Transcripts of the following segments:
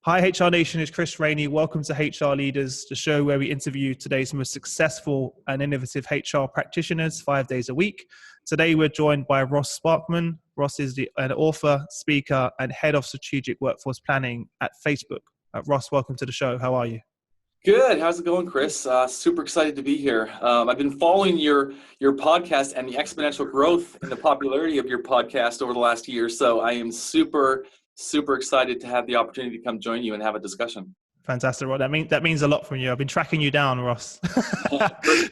Hi, HR Nation. It's Chris Rainey. Welcome to HR Leaders, the show where we interview today's most successful and innovative HR practitioners 5 days a week. Today, we're joined by Ross Sparkman. Ross is an author, speaker, and head of strategic workforce planning at Facebook. Ross, welcome to the show. How are you? Good. How's it going, Chris? Super excited to be here. I've been following your podcast and the exponential growth in the popularity of your podcast over the last year. So I am super excited to have the opportunity to come join you and have a discussion. Fantastic. Well, that means a lot from you. I've been tracking you down, Ross,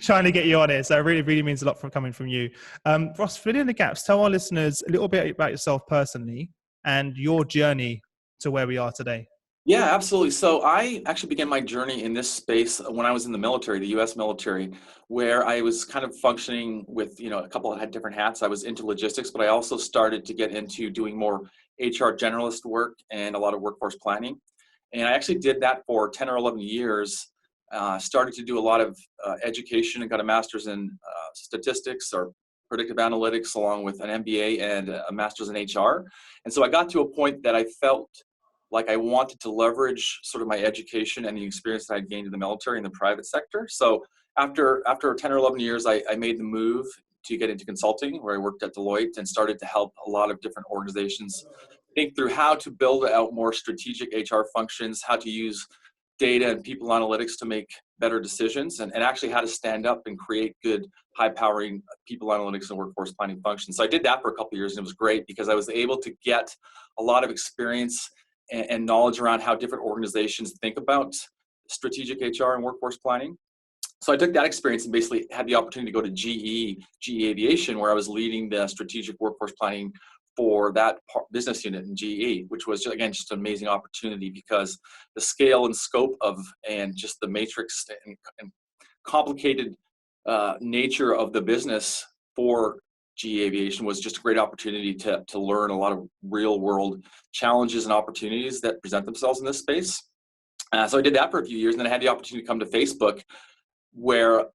trying to get you on it. So it really means a lot coming from you. Ross, fill in the gaps. Tell our listeners a little bit about yourself personally and your journey to where we are today. Yeah, absolutely. So I actually began my journey in this space when I was in the military, the U.S. military, where I was kind of functioning with, a couple of different hats. I was into logistics, but I also started to get into doing more HR generalist work and a lot of workforce planning. And I actually did that for 10 or 11 years, started to do a lot of education and got a master's in statistics or predictive analytics, along with an MBA and a master's in HR. And so I got to a point that I felt like I wanted to leverage sort of my education and the experience that I'd gained in the military and the private sector. So after 10 or 11 years, I made the move to get into consulting, where I worked at Deloitte and started to help a lot of different organizations think through how to build out more strategic HR functions, how to use data and people analytics to make better decisions, and actually how to stand up and create good, high-powering people analytics and workforce planning functions. So I did that for a couple of years, and it was great because I was able to get a lot of experience and knowledge around how different organizations think about strategic HR and workforce planning. So I took that experience and basically had the opportunity to go to GE Aviation, where I was leading the strategic workforce planning for that business unit in GE, which was, again, just an amazing opportunity because the scale and scope of, and just the matrix and complicated nature of the business for GE Aviation was just a great opportunity to learn a lot of real world challenges and opportunities that present themselves in this space. So I did that for a few years, and then I had the opportunity to come to Facebook, where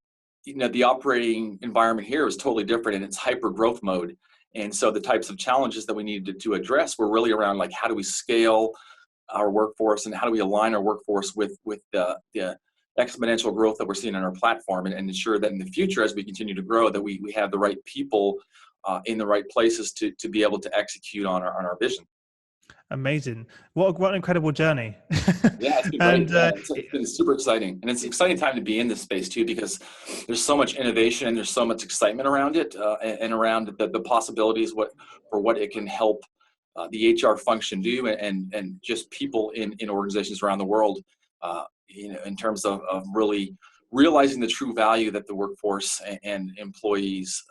the operating environment here was totally different and it's hyper growth mode. And so the types of challenges that we needed to address were really around, like, how do we scale our workforce and how do we align our workforce with the exponential growth that we're seeing on our platform, and ensure that in the future, as we continue to grow, that we have the right people in the right places to be able to execute on our vision. Amazing. What an incredible journey. Yeah, it's been great. It's been super exciting. And it's an exciting time to be in this space too, because there's so much innovation and there's so much excitement around it, and around the possibilities for what it can help the HR function do, and just people in organizations around the world, in terms of really realizing the true value that the workforce and employees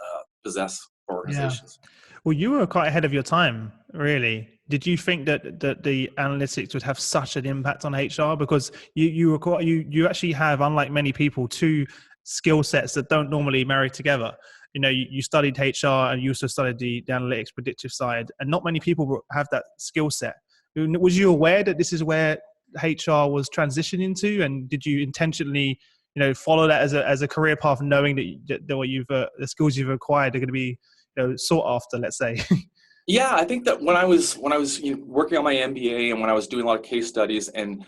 possess for organizations. Yeah. Well, you were quite ahead of your time, really. Did you think that the analytics would have such an impact on HR? Because you actually have, unlike many people, two skill sets that don't normally marry together. You studied HR and you also studied the analytics predictive side, and not many people have that skill set. Was you aware that this is where HR was transitioning to, and did you intentionally, follow that as a career path, knowing that the skills you've acquired are going to be, sought after, let's say? Yeah, I think that when I was working on my MBA, and when I was doing a lot of case studies and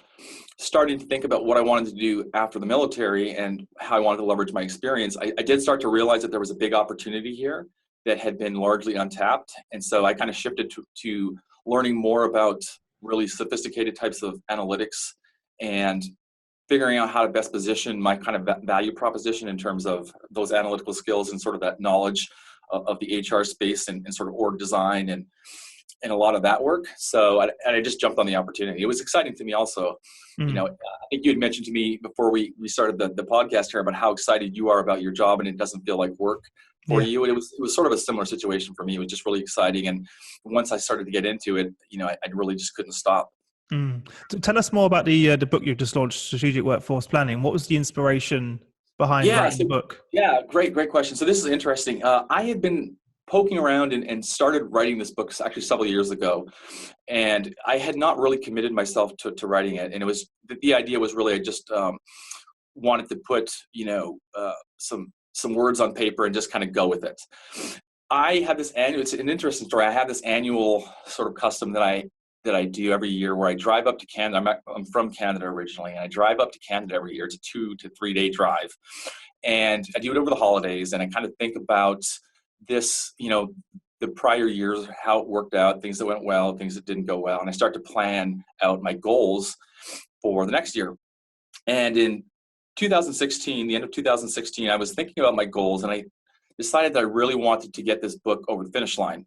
starting to think about what I wanted to do after the military and how I wanted to leverage my experience, I did start to realize that there was a big opportunity here that had been largely untapped. And so I kind of shifted to learning more about really sophisticated types of analytics and figuring out how to best position my kind of value proposition in terms of those analytical skills and sort of that knowledge of the HR space and sort of org design and a lot of that work. So I just jumped on the opportunity. It was exciting to me also. I think you had mentioned to me before we started the podcast here about how excited you are about your job and it doesn't feel like work for you. It was sort of a similar situation for me. It was just really exciting. And once I started to get into it, I really just couldn't stop. Tell us more about the book you've just launched, Strategic Workforce Planning. What was the inspiration behind writing the book? Yeah, great question. So this is interesting. I had been poking around and started writing this book actually several years ago, and I had not really committed myself to writing it. And it was the idea was really I just wanted to put some words on paper and just kind of go with it. I have this annual. It's an interesting story. I have this annual sort of custom that I that I do every year where I drive up to Canada. I'm from Canada originally, and I drive up to Canada every year. It's a 2 to 3 day drive. And I do it over the holidays, and I kind of think about this, the prior years, how it worked out, things that went well, things that didn't go well. And I start to plan out my goals for the next year. And in 2016, the end of 2016, I was thinking about my goals, and I decided that I really wanted to get this book over the finish line.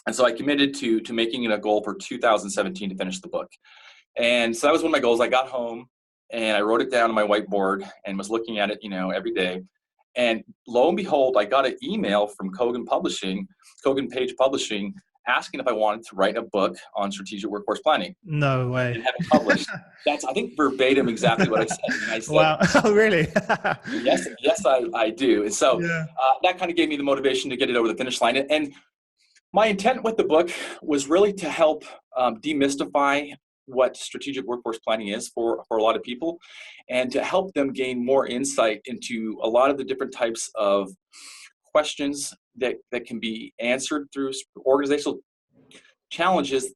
And so I committed to making it a goal for 2017 to finish the book. And so that was one of my goals. I got home and I wrote it down on my whiteboard and was looking at it, every day. And lo and behold, I got an email from Kogan Page Publishing, asking if I wanted to write a book on strategic workforce planning. No way. And have it published. That's, I think, verbatim exactly what I said. And I said, wow. Oh, really? yes, I do. And so that kind of gave me the motivation to get it over the finish line. And my intent with the book was really to help demystify what strategic workforce planning is for a lot of people, and to help them gain more insight into a lot of the different types of questions that can be answered through organizational challenges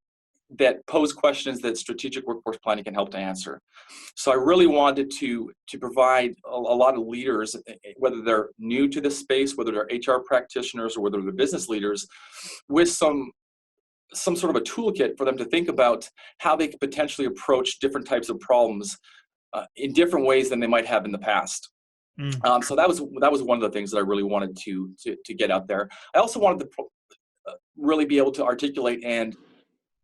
that pose questions that strategic workforce planning can help to answer. So I really wanted to provide a lot of leaders, whether they're new to this space, whether they're HR practitioners, or whether they're business leaders, with some sort of a toolkit for them to think about how they could potentially approach different types of problems in different ways than they might have in the past. So that was one of the things that I really wanted to get out there. I also wanted to really be able to articulate and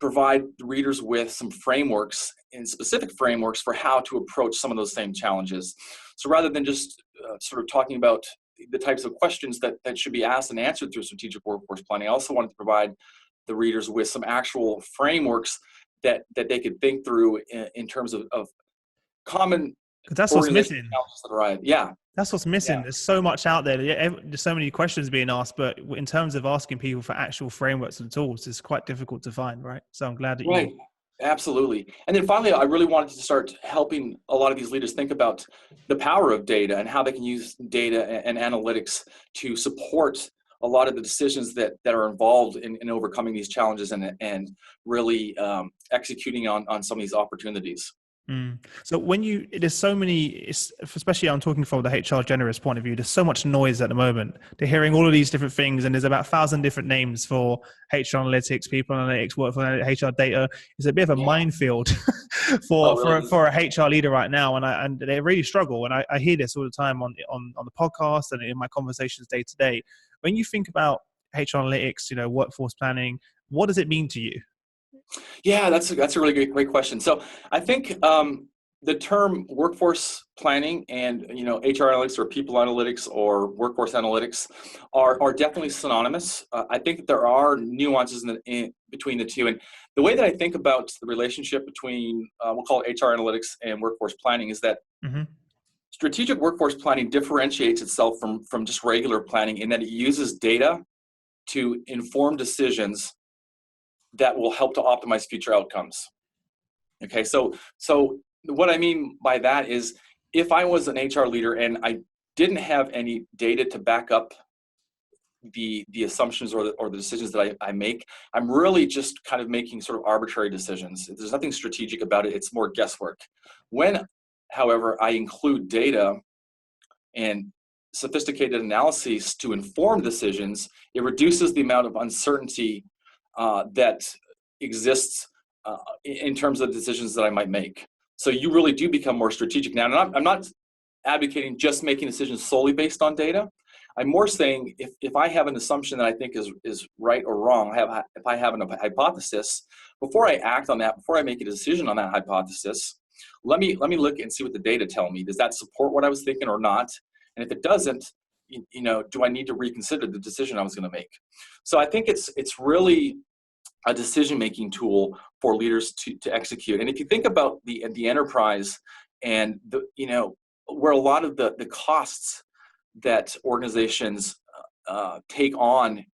provide the readers with some frameworks, and specific frameworks for how to approach some of those same challenges. So rather than just sort of talking about the types of questions that should be asked and answered through strategic workforce planning, I also wanted to provide the readers with some actual frameworks that they could think through in terms of common that's what's missing. Challenges that arrive. Yeah. That's what's missing. Yeah. There's so much out there. There's so many questions being asked, but in terms of asking people for actual frameworks and tools, it's quite difficult to find, right? So I'm glad that you... Absolutely. And then finally, I really wanted to start helping a lot of these leaders think about the power of data and how they can use data and analytics to support a lot of the decisions that are involved in overcoming these challenges and really executing on some of these opportunities. So there's so many, especially I'm talking from the HR generalist point of view, there's so much noise at the moment. They're hearing all of these different things, and there's about 1,000 different names for HR analytics, people analytics, workforce HR data. It's a bit of a minefield for a HR leader right now, and they really struggle. And I hear this all the time on the podcast and in my conversations day to day. When you think about HR analytics, workforce planning, what does it mean to you? Yeah, that's a really great question. So I think the term workforce planning and HR analytics or people analytics or workforce analytics are definitely synonymous. I think that there are nuances in between the two, and the way that I think about the relationship between we'll call it HR analytics and workforce planning is that strategic workforce planning differentiates itself from just regular planning in that it uses data to inform decisions that will help to optimize future outcomes. Okay, so what I mean by that is, if I was an HR leader and I didn't have any data to back up the assumptions or the decisions that I make, I'm really just kind of making sort of arbitrary decisions. There's nothing strategic about it. It's more guesswork. When, however, I include data and sophisticated analyses to inform decisions, it reduces the amount of uncertainty that exists in terms of decisions that I might make. So you really do become more strategic now. And I'm not advocating just making decisions solely based on data. I'm more saying if I have an assumption that I think is right or wrong, if I have a hypothesis, before I act on that, before I make a decision on that hypothesis, let me look and see what the data tell me. Does that support what I was thinking or not? And if it doesn't, do I need to reconsider the decision I was going to make? So I think it's really a decision-making tool for leaders to execute. And if you think about the enterprise and where a lot of the costs that organizations take on,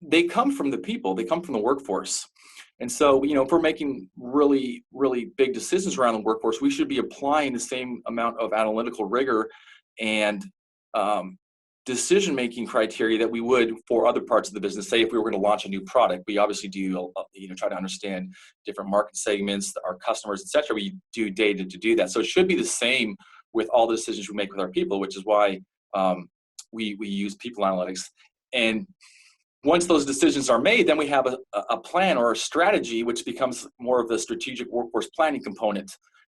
they come from the people, they come from the workforce. And so, if we're making really, really big decisions around the workforce, we should be applying the same amount of analytical rigor and decision-making criteria that we would for other parts of the business. Say if we were going to launch a new product, we obviously do, try to understand different market segments, our customers, et cetera. We do data to do that. So it should be the same with all the decisions we make with our people, which is why we use people analytics. And once those decisions are made, then we have a plan or a strategy, which becomes more of the strategic workforce planning component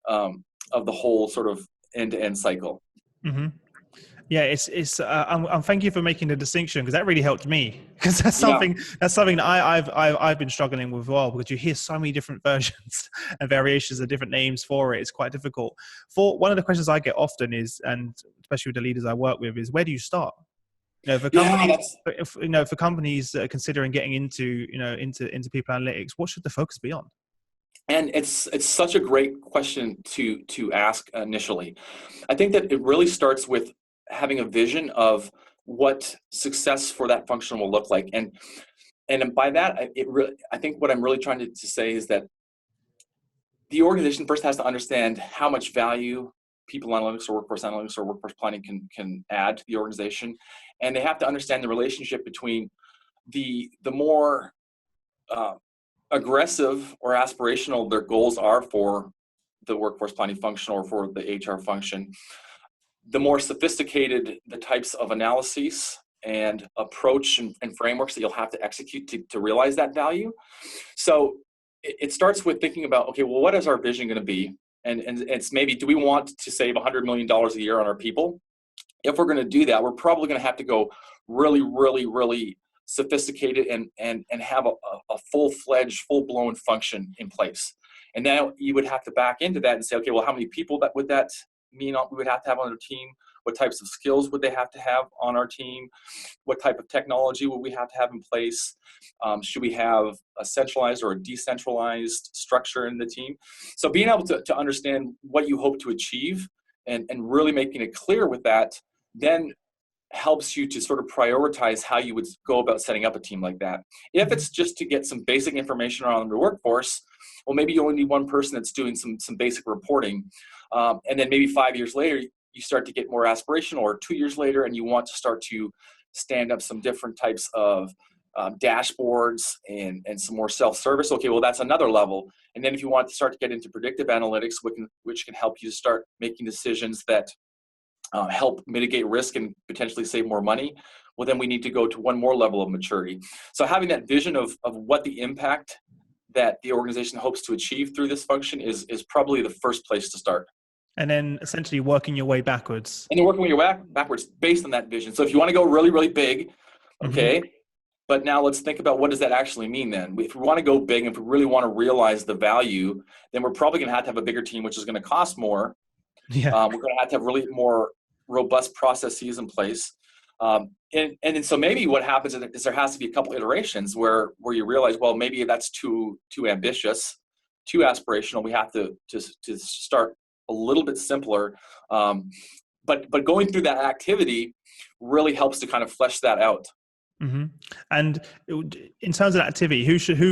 of the whole sort of end-to-end cycle. Mm-hmm. Yeah, I'm thank you for making the distinction, because that really helped me, because that's something that I've been struggling with as well, because you hear so many different versions and variations of different names for it. It's quite difficult. For one of the questions I get often is, and especially with the leaders I work with, is where do you start? For companies that are considering getting into people analytics, what should the focus be on? And it's such a great question to ask initially. I think that it really starts with having a vision of what success for that function will look like. And by that, I think what I'm really trying to say is that the organization first has to understand how much value people analytics or workforce planning can add to the organization. And they have to understand the relationship between the more aggressive or aspirational their goals are for the workforce planning function or for the HR function, the more sophisticated the types of analyses and approach and frameworks that you'll have to execute to realize that value. So it starts with thinking about, okay, well, what is our vision going to be? And it's maybe, do we want to save $100 million a year on our people? If we're going to do that, we're probably going to have to go really, really, really sophisticated and have a full-fledged, full-blown function in place. And now you would have to back into that and say, okay, well, how many people would that mean we would have to have on our team? What types of skills would they have to have on our team? What type of technology would we have to have in place? Should we have a centralized or a decentralized structure in the team? So being able to understand what you hope to achieve and really making it clear with that, then helps you to sort of prioritize how you would go about setting up a team like that. If it's just to get some basic information on the workforce, well, maybe you only need one person that's doing some basic reporting. And then maybe 5 years later, you start to get more aspirational, or 2 years later, and you want to start to stand up some different types of dashboards and some more self-service. Okay, well, that's another level. And then if you want to start to get into predictive analytics, which can help you to start making decisions that help mitigate risk and potentially save more money, well, then we need to go to one more level of maturity. So having that vision of what the impact that the organization hopes to achieve through this function is probably the first place to start. And then essentially working your way backwards. And you're working your way backwards based on that vision. So if you want to go really, really big, okay, but now let's think about, what does that actually mean then? If we want to go big and if we really want to realize the value, then we're probably going to have a bigger team, which is going to cost more. Yeah. We're going to have really more robust processes in place. And then so maybe what happens is there has to be a couple iterations where you realize, well, maybe that's too ambitious, too aspirational. We have to start a little bit simpler. But going through that activity really helps to kind of flesh that out. Mm-hmm. And in terms of activity,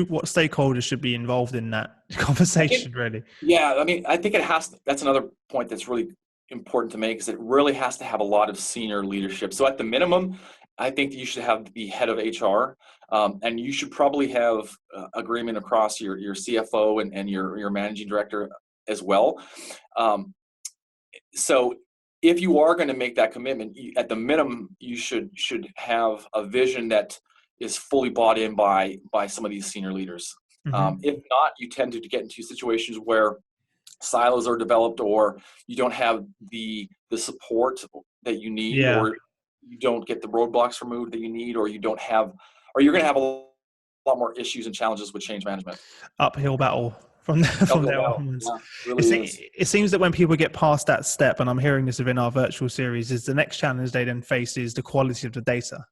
what stakeholders should be involved in that conversation, really? Yeah, I mean, I think that's another point that's really important to make, is it really has to have a lot of senior leadership. So at the minimum, I think you should have the head of HR, and you should probably have agreement across your CFO and your managing director as well. So if you are going to make that commitment, at the minimum, you should have a vision that is fully bought in by some of these senior leaders. Mm-hmm. If not, you tend to get into situations where silos are developed, or you don't have the support that you need, or you don't get the roadblocks removed that you need, or you're going to have a lot more issues and challenges with change management. Uphill battle from there onwards. Yeah, it seems that when people get past that step, and I'm hearing this within our virtual series, is the next challenge they then face is the quality of the data.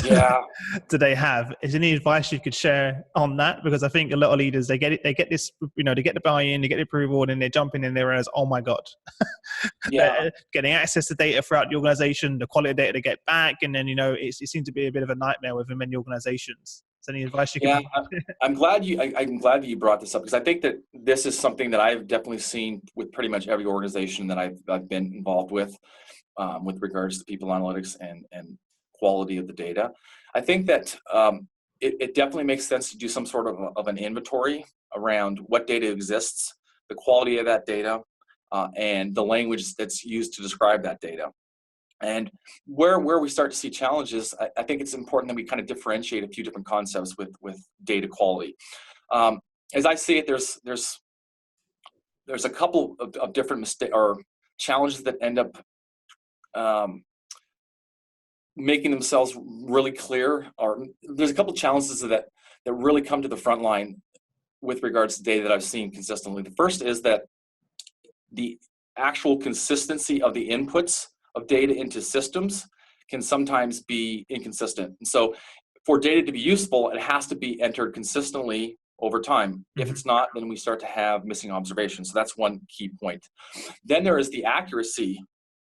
Yeah. Do they have? Is there any advice you could share on that? Because I think a lot of leaders, they get this, they get the buy-in, they get the approval, and then they jump in and they realize, oh my God, getting access to data throughout the organization, the quality of data to get back, and then it seems to be a bit of a nightmare within many organizations. Is there any advice you can? Yeah, I'm glad that you brought this up, because I think that this is something that I've definitely seen with pretty much every organization that I've been involved with regards to people analytics and quality of the data. I think that it definitely makes sense to do some sort of an inventory around what data exists, the quality of that data, and the language that's used to describe that data. And where we start to see challenges, I think it's important that we kind of differentiate a few different concepts with data quality. As I see it, there's a couple of different mistakes or challenges that end up making themselves really clear. Or there's a couple of challenges that really come to the front line with regards to data that I've seen consistently. The first is that the actual consistency of the inputs of data into systems can sometimes be inconsistent. And so for data to be useful, it has to be entered consistently over time. Mm-hmm. If it's not, then we start to have missing observations. So that's one key point. Then there is the accuracy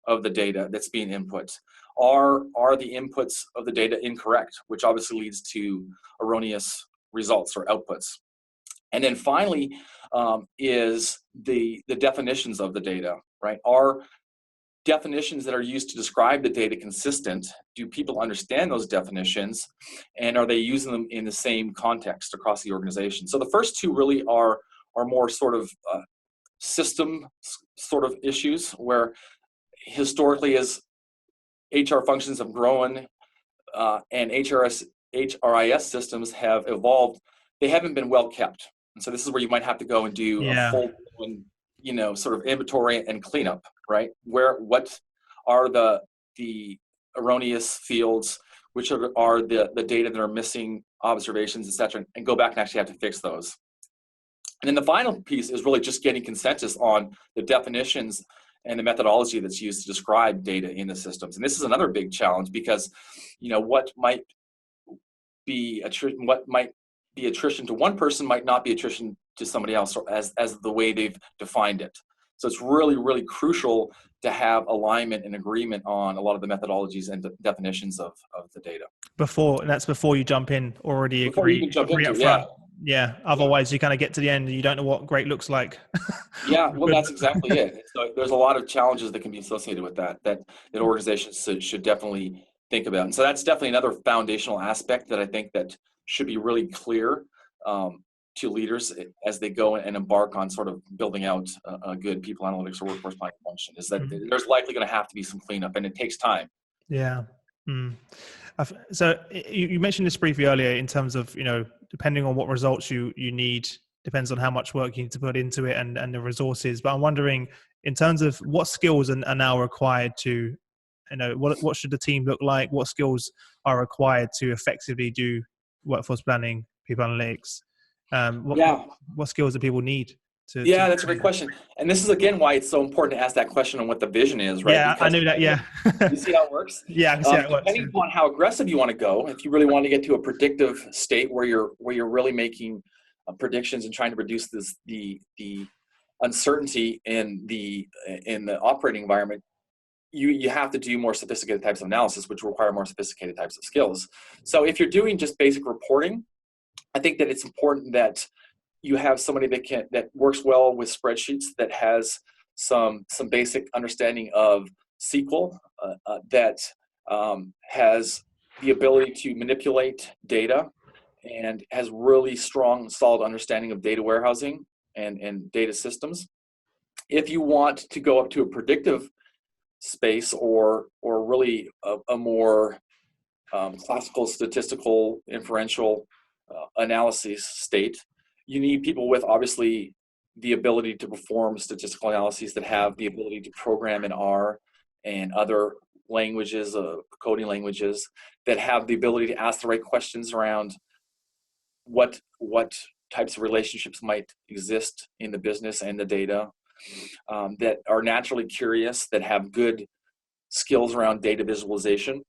of the data that's being input. Are the inputs of the data incorrect, which obviously leads to erroneous results or outputs. And then finally is the definitions of the data, right? Are definitions that are used to describe the data consistent? Do people understand those definitions? And are they using them in the same context across the organization? So the first two really are more sort of system sort of issues, where historically as HR functions have grown and HRIS systems have evolved, they haven't been well kept. And so this is where you might have to go and do a full, sort of inventory and cleanup, right? What are the erroneous fields, which are the data that are missing observations, et cetera, and go back and actually have to fix those. And then the final piece is really just getting consensus on the definitions and the methodology that's used to describe data in the systems. And this is another big challenge because, what might be attrition to one person might not be attrition to somebody else, or as the way they've defined it. So it's really, really crucial to have alignment and agreement on a lot of the methodologies and definitions of the data. Before you jump in, already agree up front. Yeah. Otherwise, you kind of get to the end and you don't know what great looks like. Yeah, well, that's exactly it. So there's a lot of challenges that can be associated with that organizations should definitely think about. And so that's definitely another foundational aspect that I think that should be really clear to leaders as they go and embark on sort of building out a good people analytics or workforce planning function, is that there's likely going to have to be some cleanup, and it takes time. Yeah. So you mentioned this briefly earlier in terms of, depending on what results you need, depends on how much work you need to put into it and the resources. But I'm wondering, in terms of what skills are now required to, what should the team look like? What skills are required to effectively do workforce planning, people analytics? What skills do people need? That's a great question. And this is, again, why it's so important to ask that question on what the vision is, right? Yeah, because I knew that, yeah. You see how it works? Yeah, I can see how it works. Depending upon how aggressive you want to go, if you really want to get to a predictive state where you're really making predictions and trying to reduce the uncertainty in the operating environment, you have to do more sophisticated types of analysis, which require more sophisticated types of skills. So if you're doing just basic reporting, I think that it's important that you have somebody that works well with spreadsheets, that has some basic understanding of SQL, that has the ability to manipulate data, and has really strong, solid understanding of data warehousing and data systems. If you want to go up to a predictive space or really a more classical statistical inferential analysis state, you need people with obviously the ability to perform statistical analyses, that have the ability to program in R and other languages, coding languages, that have the ability to ask the right questions around what types of relationships might exist in the business and the data, that are naturally curious, that have good skills around data visualization,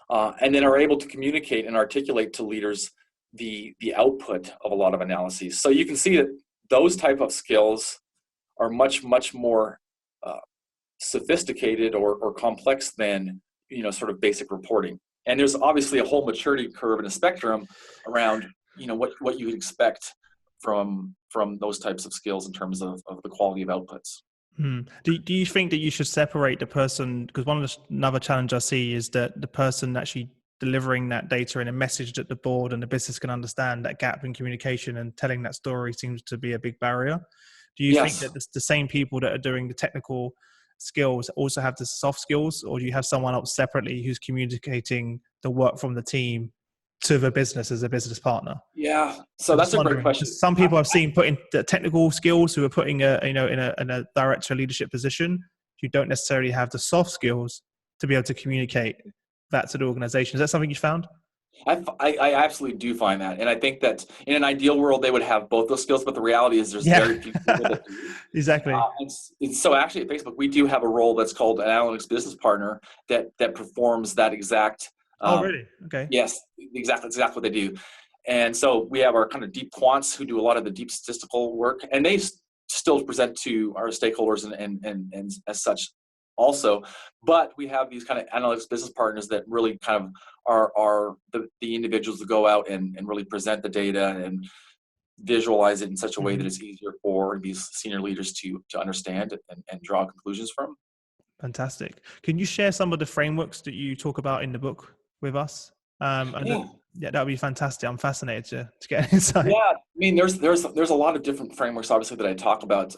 and then are able to communicate and articulate to leaders the output of a lot of analyses. So you can see that those type of skills are much more sophisticated or complex than sort of basic reporting. And there's obviously a whole maturity curve and a spectrum around what you would expect from those types of skills in terms of the quality of outputs. Do you think that you should separate the person? Because another challenge I see is that the person actually delivering that data in a message that the board and the business can understand, that gap in communication and telling that story seems to be a big barrier. Do you think Yes. that the same people that are doing the technical skills also have the soft skills, or do you have someone else separately who's communicating the work from the team to the business as a business partner? Yeah. So I'm just that's a great wondering, question. because some people I've seen putting the technical skills who are putting in a director leadership position, who don't necessarily have the soft skills to be able to communicate that to the organization. Is that something you found? I absolutely do find that. And I think that in an ideal world, they would have both those skills, but the reality is there's Yeah, very few people that do. exactly. So actually at Facebook, we do have a role that's called an analytics business partner that performs that exact, Oh, really? Okay. yes, exactly what they do. And so we have our kind of deep quants who do a lot of the deep statistical work, and they still present to our stakeholders and as such also. But we have these kind of analytics business partners that really kind of are the individuals that go out and really present the data and visualize it in such a way that it's easier for these senior leaders to understand and draw conclusions from. Fantastic. Can you share some of the frameworks that you talk about in the book with us? Yeah. Yeah, that would be fantastic. I'm fascinated to get an insight. Yeah, I mean, there's a lot of different frameworks, obviously, that I talk about.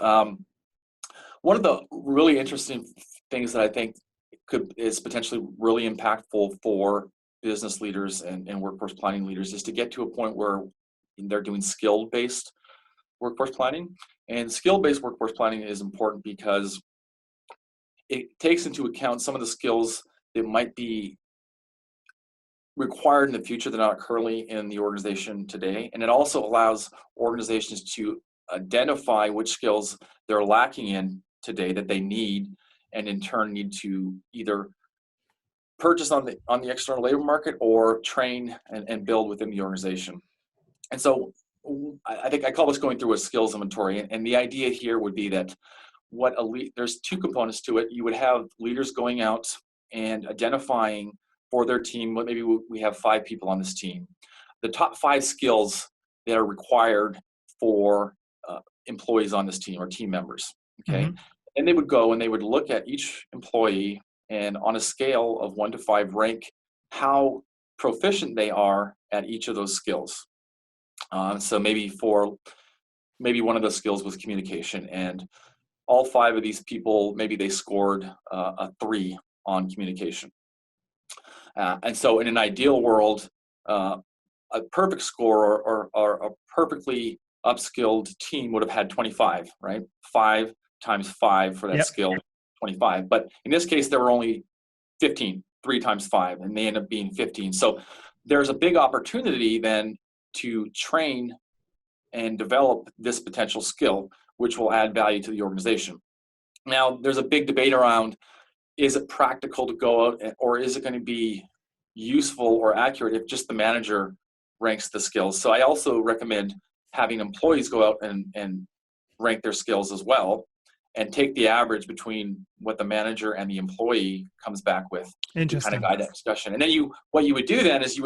One of the really interesting things that I think is potentially really impactful for business leaders and workforce planning leaders is to get to a point where they're doing skill-based workforce planning. And skill-based workforce planning is important because it takes into account some of the skills that might be required in the future that are not currently in the organization today. And it also allows organizations to identify which skills they're lacking in today that they need, and in turn need to either purchase on the external labor market or train and build within the organization. And so I think I call this going through a skills inventory. And the idea here would be that there's two components to it. You would have leaders going out and identifying for their team, maybe we have 5 people on this team, the top 5 skills that are required for employees on this team or team members. Okay. And they would go and they would look at each employee and on a scale of 1 to 5 rank how proficient they are at each of those skills. So maybe one of those skills was communication, and all 5 of these people, maybe they scored a 3 on communication. And so in an ideal world, a perfect score or a perfectly upskilled team would have had 25, right? 5 times 5 for that skill, 25. But in this case, there were only 15, 3 times 5, and they end up being 15. So there's a big opportunity then to train and develop this potential skill, which will add value to the organization. Now, there's a big debate around, is it practical to go out, or is it going to be useful or accurate if just the manager ranks the skills? So I also recommend having employees go out and rank their skills as well, and take the average between what the manager and the employee comes back with to kind of guide that discussion. And then what you would do then is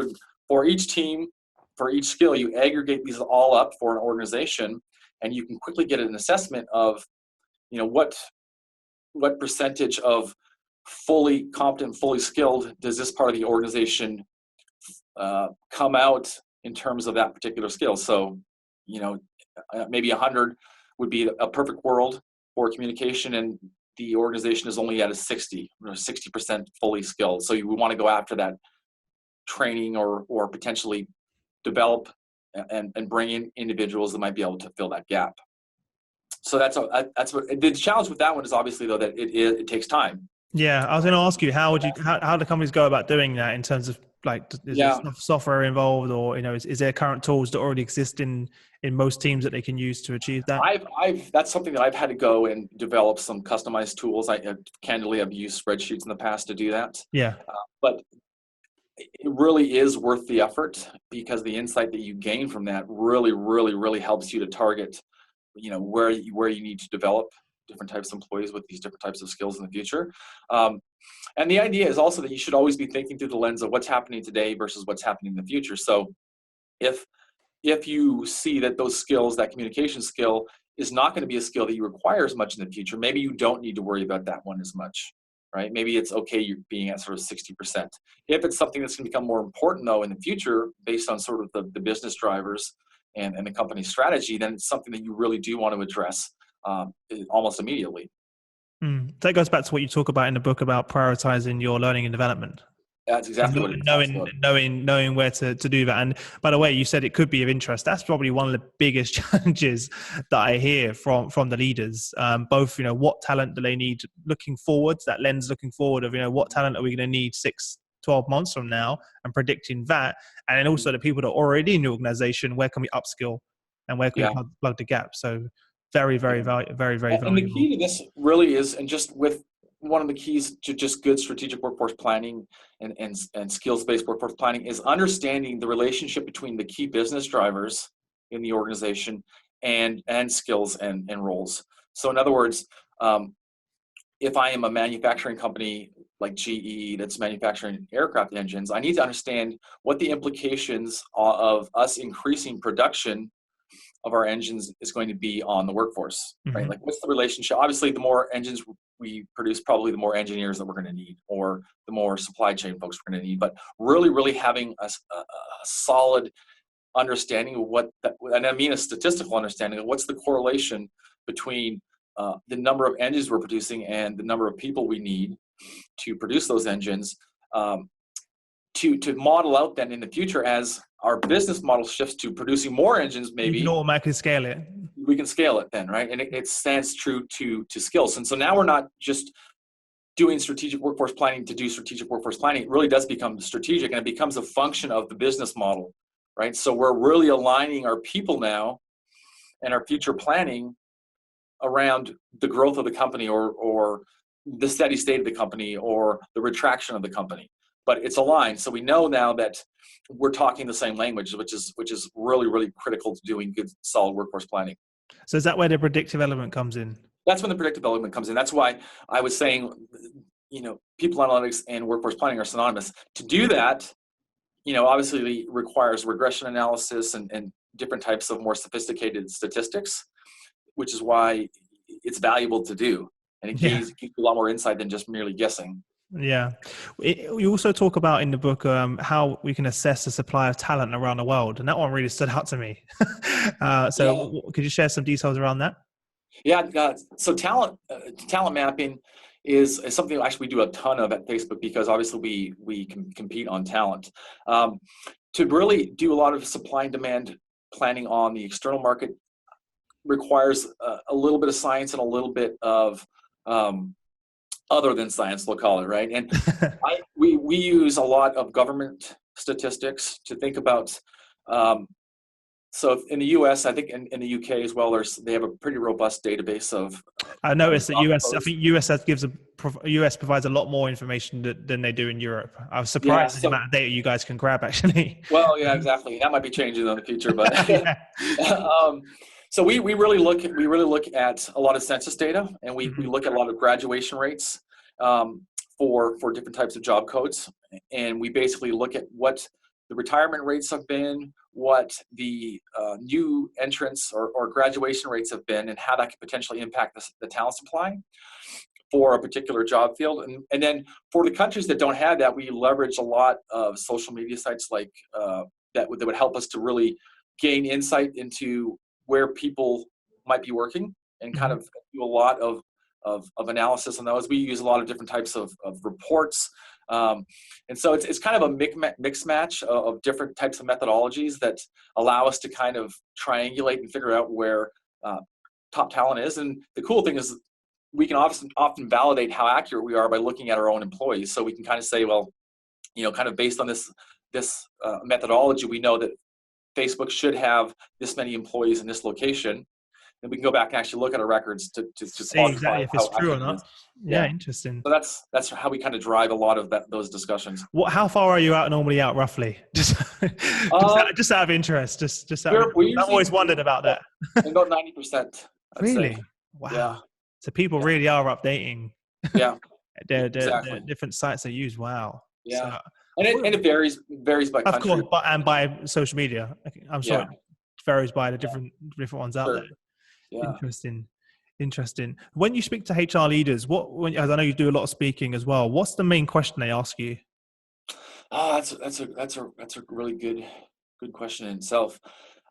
for each team, for each skill, you aggregate these all up for an organization, and you can quickly get an assessment of, what percentage of fully competent, fully skilled does this part of the organization come out in terms of that particular skill. So, maybe 100 would be a perfect world for communication, and the organization is only at a 60% fully skilled. So you would want to go after that training or potentially develop and bring in individuals that might be able to fill that gap. So that's what the challenge with that one is, obviously, though, that it takes time. Yeah, I was going to ask you, how do companies go about doing that in terms of, like, is there software involved, or is there current tools that already exist in most teams that they can use to achieve that? That's something that I've had to go and develop some customized tools. Candidly, I've used spreadsheets in the past to do that. Yeah, but it really is worth the effort, because the insight that you gain from that really, really, really helps you to target, where you need to develop different types of employees with these different types of skills in the future. And the idea is also that you should always be thinking through the lens of what's happening today versus what's happening in the future. So if you see that those skills, that communication skill, is not going to be a skill that you require as much in the future, maybe you don't need to worry about that one as much, right? Maybe it's okay you're being at sort of 60%. If it's something that's going to become more important, though, in the future, based on sort of the business drivers and the company's strategy, then it's something that you really do want to address almost immediately. That goes back to what you talk about in the book about prioritizing your learning and development. That's exactly what it talks about. Knowing where to do that. And by the way, you said it could be of interest. That's probably one of the biggest challenges that I hear from the leaders. Both, what talent do they need looking forward, that lens looking forward of, what talent are we going to need 6-12 months from now, and predicting that. And then also the people that are already in the organization, where can we upskill and where can we plug the gap? So very, very, very, very valuable. And the key to this really is, and just with one of the keys to just good strategic workforce planning and skills-based workforce planning is understanding the relationship between the key business drivers in the organization and skills and roles. So in other words, if I am a manufacturing company like GE that's manufacturing aircraft engines, I need to understand what the implications of us increasing production of our engines is going to be on the workforce, right? Like, what's the relationship? Obviously, the more engines we produce, probably the more engineers that we're going to need, or the more supply chain folks we're going to need. But really, really having a solid understanding of what that, and I mean a statistical understanding of what's the correlation between the number of engines we're producing and the number of people we need to produce those engines, to model out then in the future as our business model shifts to producing more engines. Maybe you can automatically scale it. We can scale it then, right? And it stands true to skills. And so now we're not just doing strategic workforce planning to do strategic workforce planning. It really does become strategic, and it becomes a function of the business model, right? So we're really aligning our people now and our future planning around the growth of the company, or the steady state of the company, or the retraction of the company. But it's aligned, so we know now that we're talking the same language, which is really, really critical to doing good, solid workforce planning. So is that where the predictive element comes in? That's when the predictive element comes in. That's why I was saying, people analytics and workforce planning are synonymous. To do that, obviously requires regression analysis and different types of more sophisticated statistics, which is why it's valuable to do. And it gives you a lot more insight than just merely guessing. Yeah. You also talk about in the book how we can assess the supply of talent around the world. And that one really stood out to me. Could you share some details around that? Yeah. So talent mapping is something actually we do a ton of at Facebook, because obviously we can compete on talent. To really do a lot of supply and demand planning on the external market requires a little bit of science and a little bit of other than science, we'll call it, right? And we use a lot of government statistics to think about. So in the U.S., I think in the U.K. as well, they have a pretty robust database of. I noticed that US provides a lot more information than they do in Europe. I was surprised at the amount of data you guys can grab, actually. Well, yeah, exactly. That might be changing in the future, but so we really look at a lot of census data, and we look at a lot of graduation rates for different types of job codes, and we basically look at what the retirement rates have been, what the new entrants or graduation rates have been, and how that could potentially impact the talent supply for a particular job field. And then for the countries that don't have that, we leverage a lot of social media sites like that would help us to really gain insight into where people might be working, and kind of do a lot of analysis on those. We use a lot of different types of reports. And so it's kind of a mix match of different types of methodologies that allow us to kind of triangulate and figure out where top talent is. And the cool thing is we can often validate how accurate we are by looking at our own employees. So we can kind of say, well, kind of based on this methodology, we know that Facebook should have this many employees in this location. And we can go back and actually look at our records to see exactly if it's true or not. Yeah, interesting. So that's how we kind of drive a lot of those discussions. How far are you normally out roughly? Just out of interest. I've always wondered about that. About 90%. Really? Say. Wow. Yeah. So people really are updating. Yeah. the different sites they use. Wow. Yeah. So, and it varies by country. Of course, and by social media. I'm sure it varies by the different ones out there. Yeah. Interesting. Interesting. When you speak to HR leaders, as I know you do a lot of speaking as well, what's the main question they ask you? Oh, that's a really good question in itself.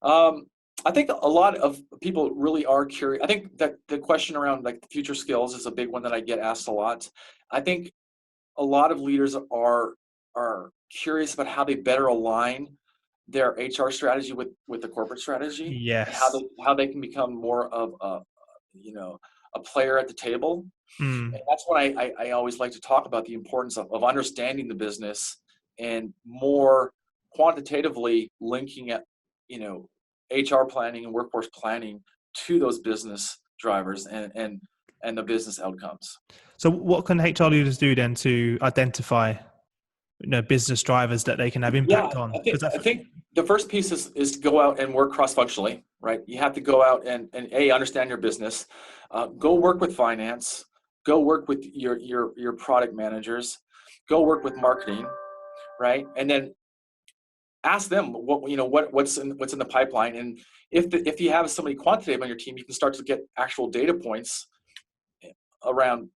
Um, I think a lot of people really are curious. I think that the question around like the future skills is a big one that I get asked a lot. I think a lot of leaders are curious about how they better align their HR strategy with the corporate strategy, and Yes. how they can become more of you know a player at the table. Mm. And that's when I always like to talk about the importance of understanding the business and more quantitatively linking at HR planning and workforce planning to those business drivers and the business outcomes. So what can HR leaders do then to identify, business drivers that they can have Yeah, impact on? Because I think the first piece is to go out and work cross-functionally, right? You have to go out and understand your business, go work with finance, go work with your product managers, go work with marketing, right? And then ask them what's in the pipeline, and if you have somebody quantitative on your team, you can start to get actual data points around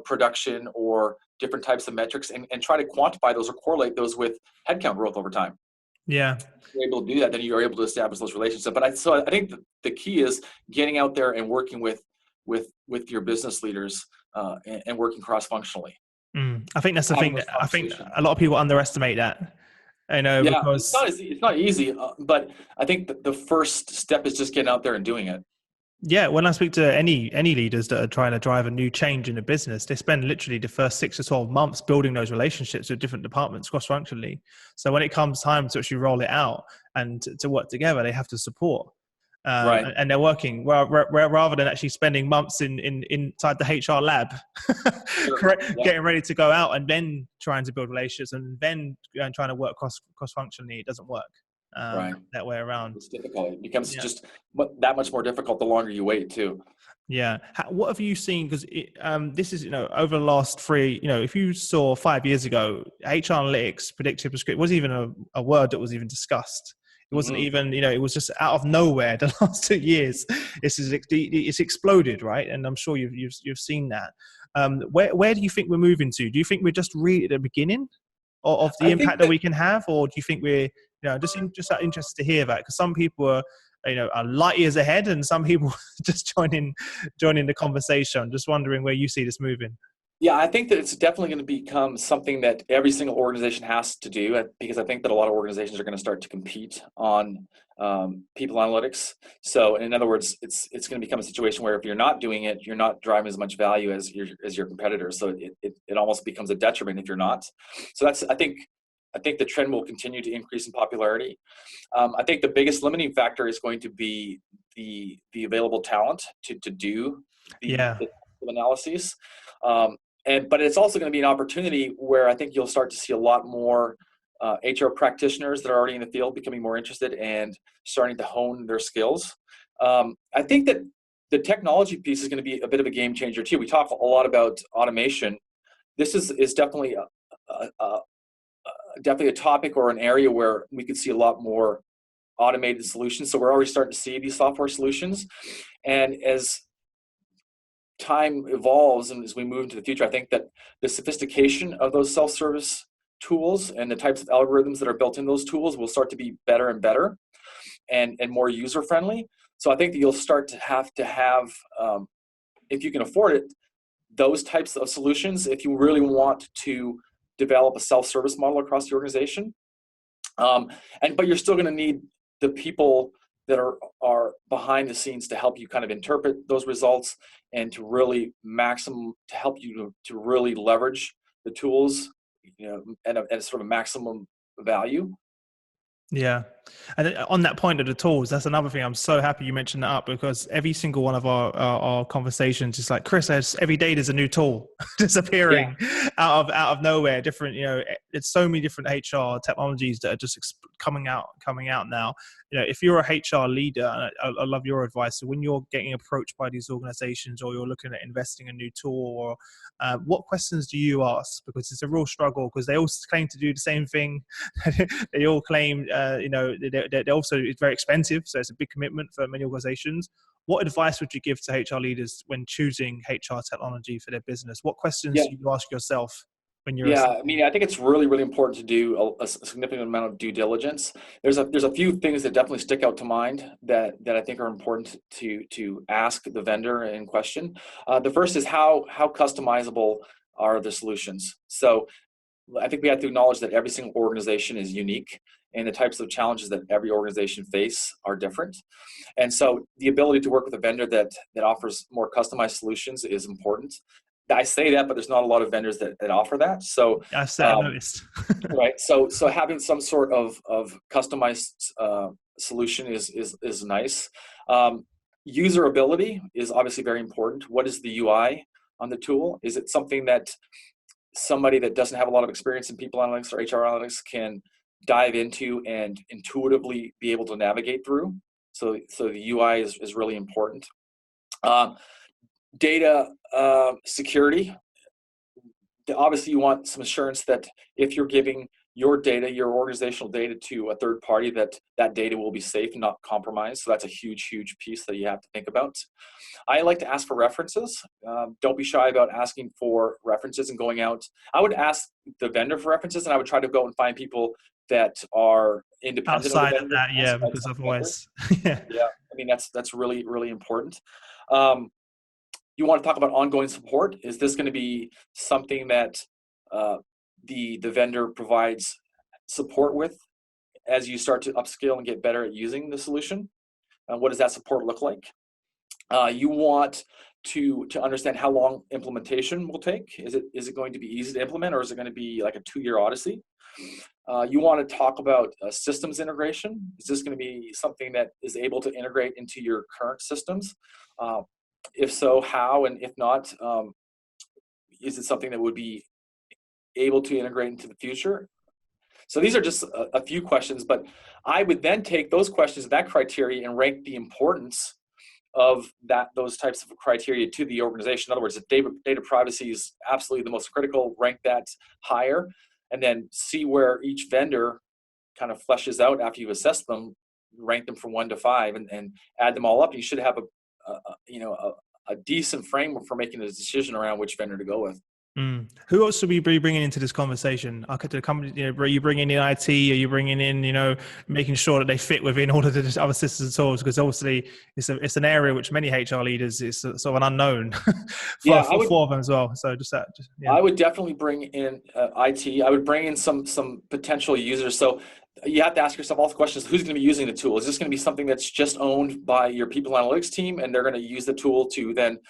production or different types of metrics, and try to quantify those or correlate those with headcount growth over time. yeah. You're able to do that, then you're able to establish those relationships. But I think the key is getting out there and working with your business leaders, and working cross-functionally, I think that's the having thing those that I think conversations. a lot of people underestimate that, Yeah, because it's not easy, but I think the first step is just getting out there and doing it. yeah, when I speak to any leaders that are trying to drive a new change in a business, they spend literally the first 6 to 12 months building those relationships with different departments cross-functionally. So when it comes time to actually roll it out and to work together, they have to support. Right. And they're working rather than actually spending months inside the HR lab, Sure. Yeah. getting ready to go out and then trying to build relationships and then trying to work cross-functionally. It doesn't work Right. that way around. It's difficult. It becomes Yeah. just that much more difficult the longer you wait too. Yeah. What have you seen? Because this is, over the last three, if you saw 5 years ago, HR analytics, predictive prescription wasn't even a word that was even discussed. It wasn't Hmm. even, it was just out of nowhere the last 2 years. It's exploded, right? And I'm sure you've seen that. Where do you think we're moving to? Do you think we're just really at the beginning of the I think impact that that we can have, or do you think we're, just interested to hear that? Because some people are light years ahead, and some people just joining the conversation. Just wondering where you see this moving. Yeah, I think that it's definitely going to become something that every single organization has to do, because I think that a lot of organizations are going to start to compete on people analytics. So, in other words, it's going to become a situation where if you're not doing it, you're not driving as much value as your competitors. So it almost becomes a detriment if you're not. So I think the trend will continue to increase in popularity. I think the biggest limiting factor is going to be the available talent to do Yeah, the analyses. But it's also going to be an opportunity where I think you'll start to see a lot more HR practitioners that are already in the field becoming more interested and starting to hone their skills. I think that the technology piece is going to be a bit of a game changer too. We talk a lot about automation. This is definitely definitely a topic or an area where we could see a lot more automated solutions. So we're already starting to see these software solutions, and as time evolves and as we move into the future, I think that the sophistication of those self-service tools and the types of algorithms that are built in those tools will start to be better and better and more user-friendly. So I think that you'll start to have if you can afford it, those types of solutions, if you really want to develop a self-service model across the organization. But you're still going to need the people that are behind the scenes to help you kind of interpret those results and to really help you to really leverage the tools, at sort of maximum value. yeah. And on that point of the tools, that's another thing. I'm so happy you mentioned that up, because every single one of our conversations is like, Chris says, every day there's a new tool Yeah. disappearing out of nowhere. Different, it's so many different HR technologies that are just coming out now. If you're a HR leader, and I love your advice. So when you're getting approached by these organizations, or you're looking at investing a new tool, or what questions do you ask? Because it's a real struggle, because they all claim to do the same thing. They all claim, they also, it's very expensive, so it's a big commitment for many organizations. what advice would you give to HR leaders when choosing HR technology for their business? What questions Yeah. do you ask yourself when you're Yeah, I mean, I think it's really, really important to do a significant amount of due diligence. There's a few things that definitely stick out to mind that I think are important to ask the vendor in question. The first is how customizable are the solutions? So I think we have to acknowledge that every single organization is unique, and the types of challenges that every organization face are different. And so the ability to work with a vendor that offers more customized solutions is important. I say that, but there's not a lot of vendors that offer that. So, I said I noticed. right. So having some sort of customized solution is nice. Usability is obviously very important. What is the UI on the tool? Is it something that somebody that doesn't have a lot of experience in people analytics or HR analytics can dive into and intuitively be able to navigate through? So the UI is really important. Data security. Obviously, you want some assurance that if you're giving your data, your organizational data, to a third party, that data will be safe and not compromised. So that's a huge piece that you have to think about. I like to ask for references. Don't be shy about asking for references and going out. I would ask the vendor for references, and I would try to go and find people that are independent Outside of the of vendor. that, yeah, because otherwise, yeah. Yeah, I mean, that's really, really important. You want to talk about ongoing support. Is this going to be something that the vendor provides support with as you start to upscale and get better at using the solution? What does that support look like? You want to understand how long implementation will take. Is it going to be easy to implement, or is it going to be like a 2-year odyssey? You want to talk about systems integration. Is this going to be something that is able to integrate into your current systems? If so, how? And if not, is it something that would be able to integrate into the future? So these are just a few questions, but I would then take those questions, that criteria, and rank the importance of those types of criteria to the organization. In other words, if data privacy is absolutely the most critical, rank that higher, and then see where each vendor kind of fleshes out after you've assessed them, rank them from 1 to 5, and add them all up. You should have a decent framework for making a decision around which vendor to go with. Who else should we be bringing into this conversation? The company, are you bringing in IT? Are you bringing in, making sure that they fit within all of the other systems and tools? Because obviously it's an area which many HR leaders is sort of an unknown for them as well. So yeah. I would definitely bring in IT. I would bring in some potential users. So you have to ask yourself all the questions: who's going to be using the tool? Is this going to be something that's just owned by your people analytics team, and they're going to use the tool to then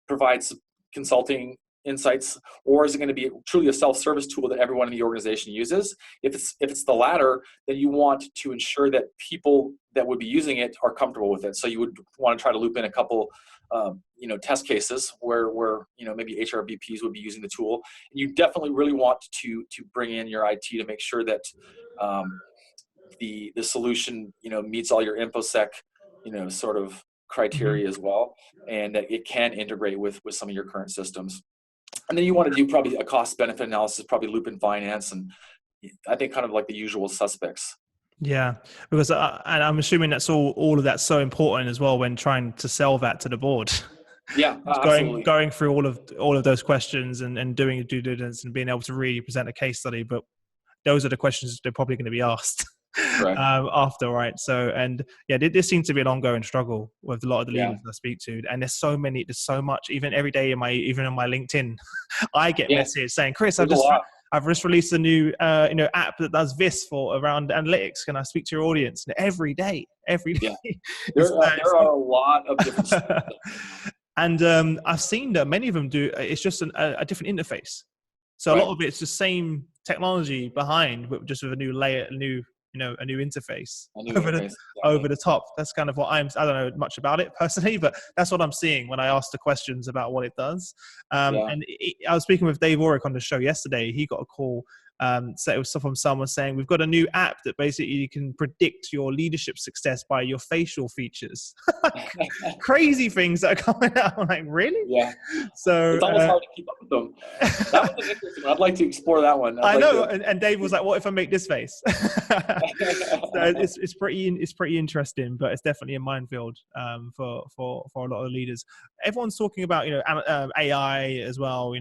provide some consulting insights, or is it going to be truly a self-service tool that everyone in the organization uses? If it's the latter, then you want to ensure that people that would be using it are comfortable with it. So you would want to try to loop in a couple test cases where maybe HR VPs would be using the tool. And you definitely really want to bring in your IT to make sure that the solution meets all your InfoSec sort of criteria as well, and that it can integrate with some of your current systems. And then you want to do probably a cost benefit analysis, probably loop in finance, and I think kind of like the usual suspects. Yeah, because and I'm assuming that's all of that's so important as well when trying to sell that to the board. Yeah, absolutely. Going through all of those questions and doing due diligence and being able to really present a case study, but those are the questions they're probably going to be asked after, right? So, and yeah, this seems to be an ongoing struggle with a lot of the leaders I speak to, and there's so much. Even every day in my LinkedIn, I get messages saying, "Chris, I've just released a new app that does this for around analytics. Can I speak to your audience?" And every day. Yeah. There are a lot of different stuff. And I've seen that many of them do. It's just a different interface. So a lot of it's the same technology behind, but just with a new layer, a new interface over the top. That's kind of what I don't know much about it personally, but that's what I'm seeing when I ask the questions about what it does. And I was speaking with Dave Orrick on the show yesterday. He got a call So it was from someone saying, we've got a new app that basically you can predict your leadership success by your facial features. Crazy things that are coming out. I'm like, really? Yeah. So It's almost hard to keep up with them. That was an interesting one. I'd like to explore that one. I know, and Dave was like, "What if I make this face?" So it's pretty interesting, but it's definitely a minefield for a lot of leaders. Everyone's talking about AI as well,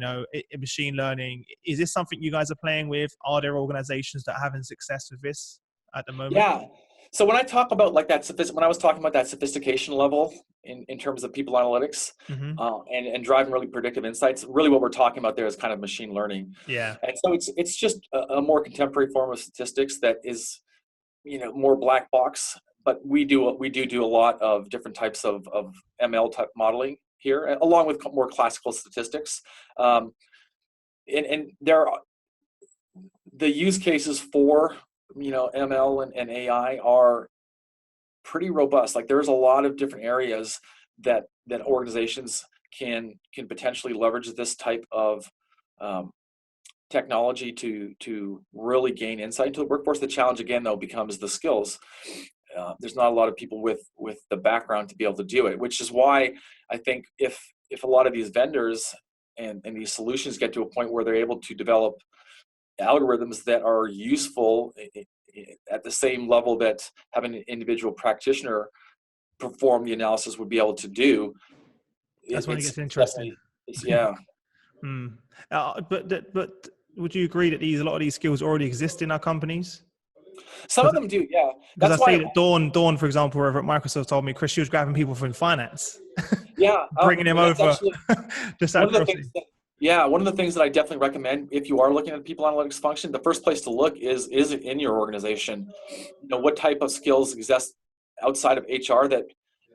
machine learning. Is this something you guys are playing with? Are there organizations that are having success with this at the moment? Yeah. So when I talk about like that, when I was talking about that sophistication level in terms of people analytics, and driving really predictive insights, really what we're talking about there is kind of machine learning. Yeah. And so it's just a more contemporary form of statistics that is, more black box. But we do a lot of different types of ML type modeling here, along with more classical statistics. And there are the use cases for ML and AI are pretty robust. Like there's a lot of different areas that organizations can potentially leverage this type of technology to really gain insight into the workforce. The challenge again though becomes the skills. There's not a lot of people with the background to be able to do it, which is why I think if a lot of these vendors and these solutions get to a point where they're able to develop algorithms that are useful at the same level that having an individual practitioner perform the analysis would be able to do. That's when it gets interesting. Yeah. But would you agree that a lot of these skills already exist in our companies? Some of them do, yeah. Because I see that Dawn, for example, over at Microsoft told me, Chris, she was grabbing people from finance. Yeah. Bringing him over. Just out of curiosity. One of the things that I definitely recommend if you are looking at people analytics function, the first place to look is in your organization. What type of skills exist outside of HR that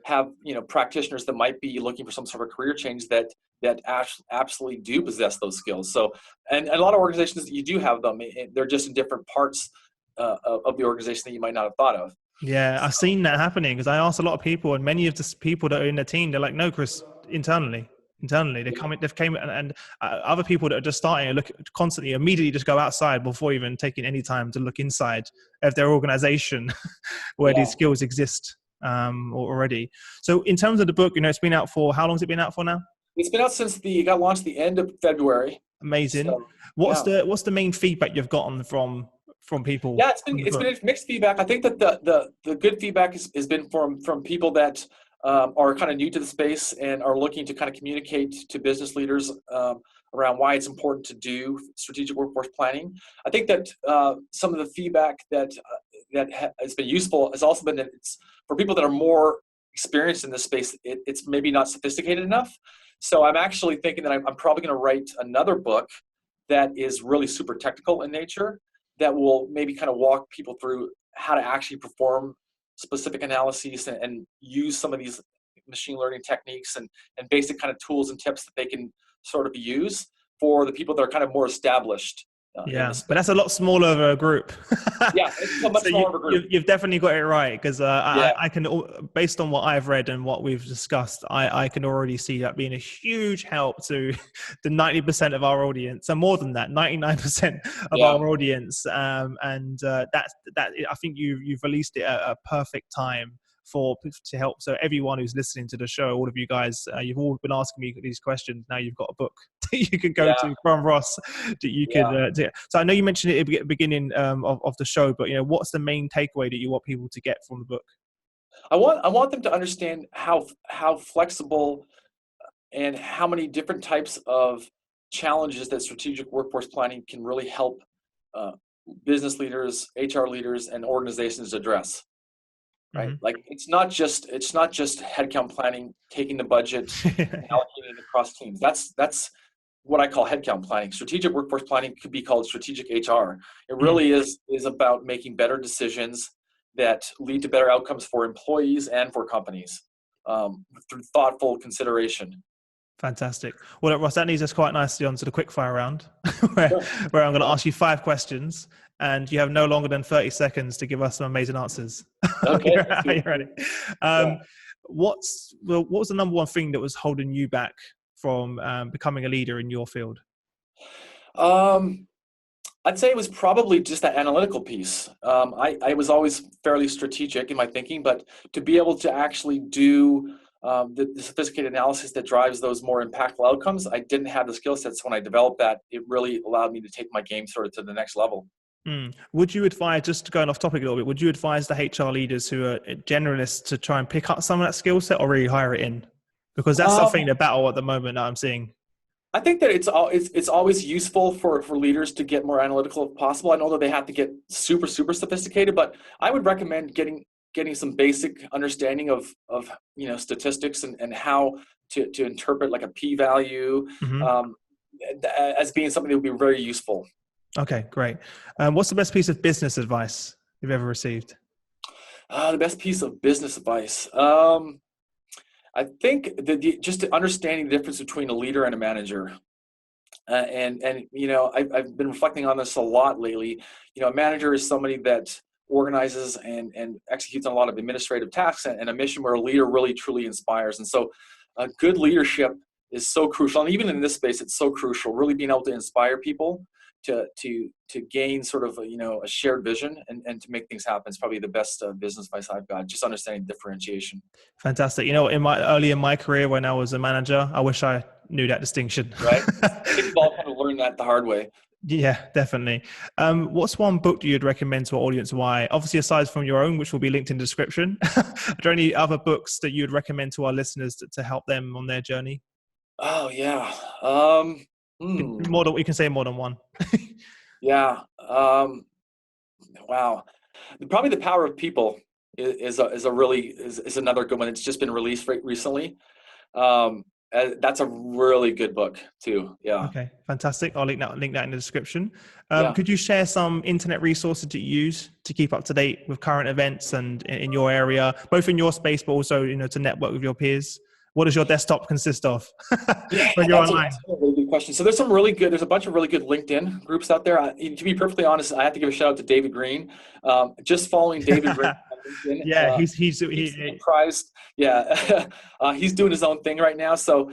have practitioners that might be looking for some sort of career change that absolutely do possess those skills. So, and a lot of organizations, you do have them. They're just in different parts of the organization that you might not have thought of. Yeah, I've seen that happening because I asked a lot of people, and many of the people that are in the team, they're like, "No, Chris, internally, they've came, and other people that are just starting and look constantly, immediately just go outside before even taking any time to look inside of their organization where these skills exist already." So, in terms of the book, it's been out for how long has it been out for now? It's been out since it got launched the end of February. Amazing. So, what's the main feedback you've gotten from people? Yeah, it's been mixed feedback. I think that the good feedback has been from people that are kind of new to the space and are looking to kind of communicate to business leaders around why it's important to do strategic workforce planning. I think that some of the feedback that has been useful has also been that it's for people that are more experienced in this space. It's maybe not sophisticated enough. So I'm actually thinking that I'm probably going to write another book that is really super technical in nature, that will maybe kind of walk people through how to actually perform specific analyses and use some of these machine learning techniques and basic kind of tools and tips that they can sort of use for the people that are kind of more established. But that's a lot smaller of a group. Yeah, it's a much smaller of a group. You've definitely got it right, because I can, based on what I've read and what we've discussed, I can already see that being a huge help to the 90% of our audience, and more than that, 99% of our audience. That I think you've released it at a perfect time to help. So everyone who's listening to the show, all of you guys, you've all been asking me these questions. Now you've got a book that you can go to from Ross that you can do. So I know you mentioned it at the beginning of the show, but what's the main takeaway that you want people to get from the book? I want them to understand how flexible and how many different types of challenges that strategic workforce planning can really help business leaders, HR leaders, and organizations address. Right? Mm-hmm. Like it's not just headcount planning, taking the budget and allocating it across teams. That's what I call headcount planning. Strategic workforce planning could be called strategic HR. It really is about making better decisions that lead to better outcomes for employees and for companies through thoughtful consideration. Fantastic. Well, Ross, that leads us quite nicely onto the quickfire round, where I'm going to ask you 5 questions, and you have no longer than 30 seconds to give us some amazing answers. Okay. Are you ready? What was the number one thing that was holding you back from becoming a leader in your field? I'd say it was probably just that analytical piece. I was always fairly strategic in my thinking, but to be able to actually do the sophisticated analysis that drives those more impactful outcomes, I didn't have the skill sets. When I developed that, it really allowed me to take my game sort of to the next level. Would you advise, just going off topic a little bit, would you advise the HR leaders who are generalists to try and pick up some of that skill set or really hire it in? Because that's something, the battle at the moment that I'm seeing. I think that it's always useful for leaders to get more analytical if possible. I know that they have to get super sophisticated, but I would recommend getting some basic understanding of statistics and how to interpret like a p-value as being something that would be very useful. Okay, great. What's the best piece of business advice you've ever received? The best piece of business advice. I think just understanding the difference between a leader and a manager. And I've been reflecting on this a lot lately. A manager is somebody that organizes and executes on a lot of administrative tasks, and a mission where a leader really truly inspires. And so good leadership is so crucial. And even in this space, it's so crucial, really being able to inspire people to gain sort of a shared vision and to make things happen. It's probably the best business advice I've got, just understanding differentiation. Fantastic. Early in my career when I was a manager, I wish I knew that distinction. Right. I think we've all kind of learned that the hard way. Yeah, definitely. What's one book you'd recommend to our audience? Why? Obviously, aside from your own, which will be linked in the description, are there any other books that you'd recommend to our listeners to help them on their journey? Oh, yeah. You can say more than one. Yeah. Wow. Probably The Power of People is another good one. It's just been released recently. That's a really good book too. Yeah. Okay, fantastic. I'll link that in the description. Yeah. Could you share some internet resources that you use to keep up to date with current events and in your area, both in your space, but also, to network with your peers? What does your desktop consist of when you're online? That's a really good question. So there's a bunch of really good LinkedIn groups out there. To be perfectly honest, I have to give a shout out to David Green. Just following David Green on LinkedIn. Yeah, he's surprised. Yeah, he's doing his own thing right now. So,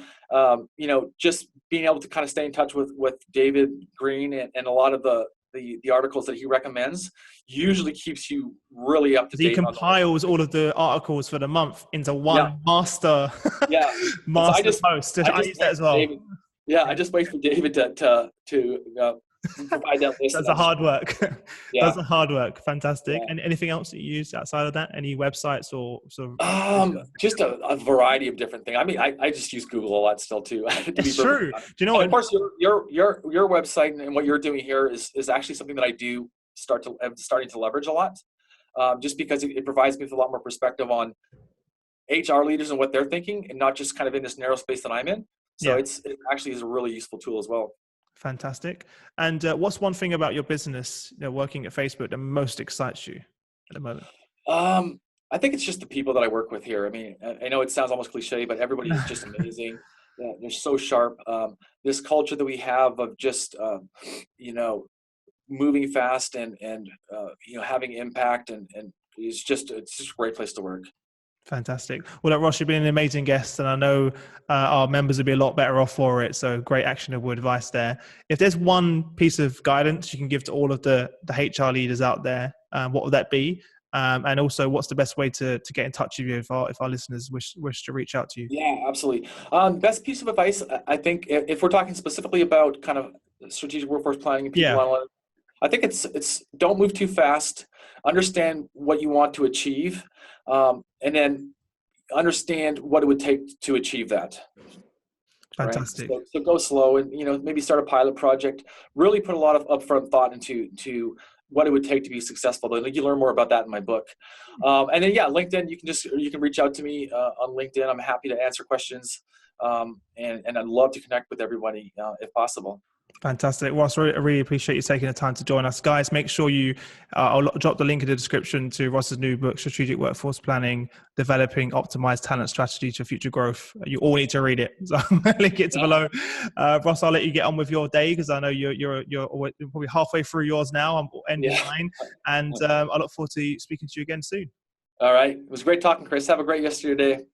just being able to kind of stay in touch with David Green and a lot of the articles that he recommends usually keeps you really up to date. He compiles all of the articles for the month into one master post. I use that as well. I just wait for David to provide that list. That's a hard work. That's a hard work. Fantastic. And anything else that you use outside of that? Any websites or sort of? Just a variety of different things. I mean, I just use Google a lot still too. It's true. Do you know what? Of course, your website and what you're doing here is actually something that I do starting to leverage a lot. Just because it provides me with a lot more perspective on HR leaders and what they're thinking, and not just kind of in this narrow space that I'm in. So it actually is a really useful tool as well. Fantastic. And what's one thing about your business, working at Facebook, that most excites you at the moment? I think it's just the people that I work with here. I mean, I know it sounds almost cliche, but everybody is just amazing. They're so sharp. This culture that we have of just, moving fast and having impact and it's just a great place to work. Fantastic. Well, Ross, you've been an amazing guest, and I know our members would be a lot better off for it. So great actionable advice there. If there's one piece of guidance you can give to all of the HR leaders out there, what would that be? And also, what's the best way to get in touch with you if our listeners wish to reach out to you? Yeah, absolutely. Best piece of advice, I think, if we're talking specifically about kind of strategic workforce planning and people analytics, I think it's don't move too fast. Understand what you want to achieve, and then understand what it would take to achieve that. Fantastic. Right? So go slow and maybe start a pilot project. Really put a lot of upfront thought into what it would take to be successful. You learn more about that in my book. And then LinkedIn. You can reach out to me on LinkedIn. I'm happy to answer questions, and I'd love to connect with everybody if possible. Fantastic. Ross, I really appreciate you taking the time to join us. Guys, make sure I'll drop the link in the description to Ross's new book, Strategic Workforce Planning, Developing Optimized Talent Strategies for Future Growth. You all need to read it. So I'm going to link it to below. Ross, I'll let you get on with your day because I know you're probably halfway through yours now. I'm ending mine. And I look forward to speaking to you again soon. All right. It was great talking, Chris. Have a great rest of your day.